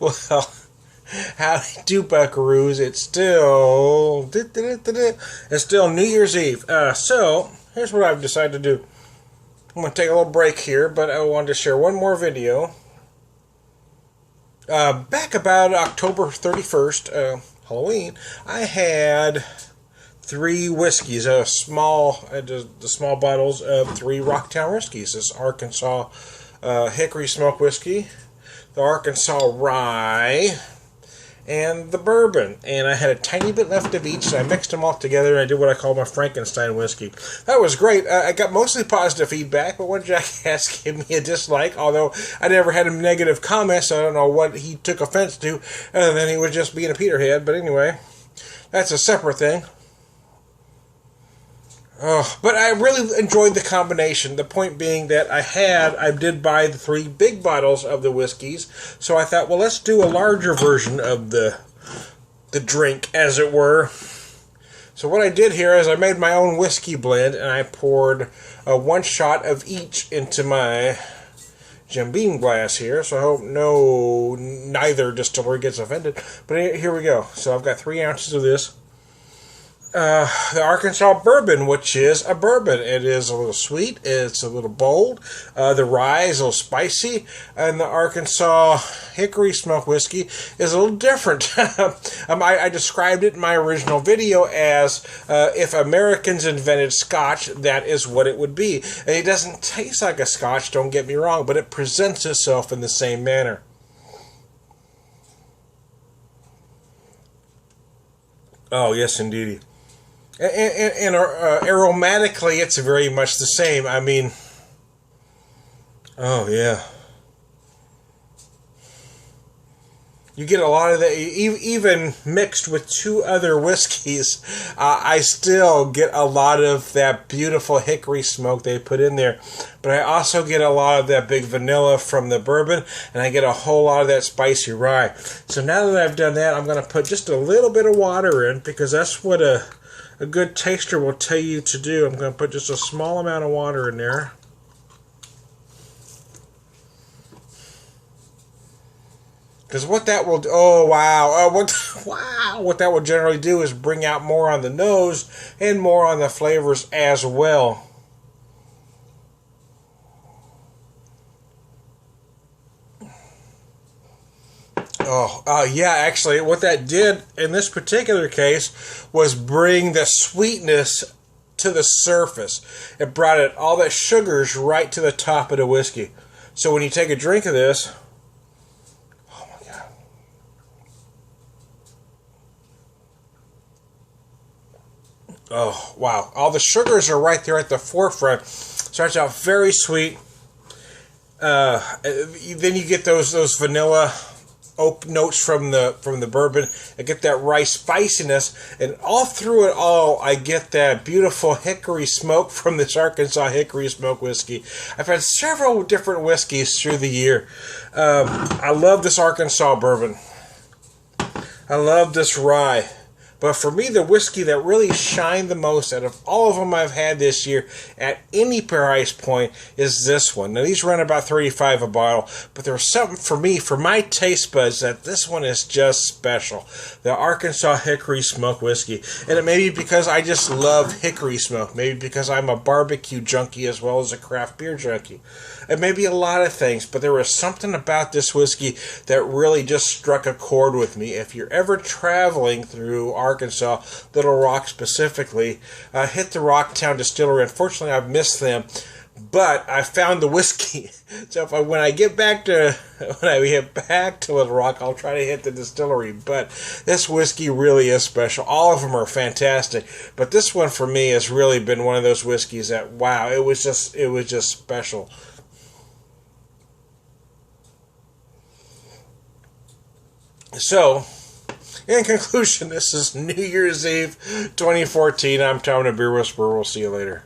Well, howdy do, buckaroos. It's still New Year's Eve. So here's what I've decided to do. I'm gonna take a little break here, but I wanted to share one more video. Back about October 31st, Halloween, I had 3 whiskeys, the small bottles of 3 Rocktown whiskeys. This Arkansas Hickory Smoke Whiskey, the Arkansas Rye, and the Bourbon. And I had a tiny bit left of each, so I mixed them all together, and I did what I call my Frankenstein whiskey. That was great. I got mostly positive feedback, but one jackass gave me a dislike, although I never had a negative comment, so I don't know what he took offense to, other than he was just being a peterhead. But anyway, that's a separate thing. Oh, but I really enjoyed the combination. The point being that I did buy the 3 big bottles of the whiskeys, so I thought, well, let's do a larger version of the drink, as it were. So what I did here is I made my own whiskey blend, and I poured 1 shot of each into my Jim Beam glass here. So I hope neither distillery gets offended. But here we go. So I've got 3 ounces of this. The Arkansas Bourbon, which is a bourbon. It is a little sweet, it's a little bold, the rye is a little spicy, and the Arkansas Hickory Smoke Whiskey is a little different. I described it in my original video as if Americans invented Scotch, that is what it would be. And it doesn't taste like a Scotch, don't get me wrong, but it presents itself in the same manner. Oh, yes, indeedy. And aromatically, it's very much the same. I mean, oh yeah. You get a lot of that, even mixed with 2 other whiskeys. I still get a lot of that beautiful hickory smoke they put in there. But I also get a lot of that big vanilla from the bourbon, and I get a whole lot of that spicy rye. So now that I've done that, I'm going to put just a little bit of water in, because that's what a good taster will tell you to do. I'm going to put just a small amount of water in there. Because what that will do, what that will generally do is bring out more on the nose and more on the flavors as well. Yeah, actually, what that did in this particular case was bring the sweetness to the surface. It brought all that sugars right to the top of the whiskey. So when you take a drink of this, oh my God. Oh, wow. All the sugars are right there at the forefront. Starts out very sweet. Then you get those vanilla oak notes from the bourbon. I get that rye spiciness, and all through it all, I get that beautiful hickory smoke from this Arkansas Hickory Smoke Whiskey. I've had several different whiskeys through the year. I love this Arkansas bourbon. I love this rye. But for me, the whiskey that really shined the most out of all of them I've had this year at any price point is this one. Now, these run about $35 a bottle, but there's something for me, for my taste buds, that this one is just special. The Arkansas Hickory Smoke Whiskey. And it may be because I just love hickory smoke. Maybe because I'm a barbecue junkie as well as a craft beer junkie. It may be a lot of things, but there was something about this whiskey that really just struck a chord with me. If you're ever traveling through Arkansas, Little Rock specifically, hit the Rocktown Distillery. Unfortunately, I've missed them, but I found the whiskey. So when I get back to Little Rock, I'll try to hit the distillery. But this whiskey really is special. All of them are fantastic, but this one for me has really been one of those whiskeys that, wow, it was just special. So, in conclusion, this is New Year's Eve 2014. I'm Tom the Beer Whisperer. We'll see you later.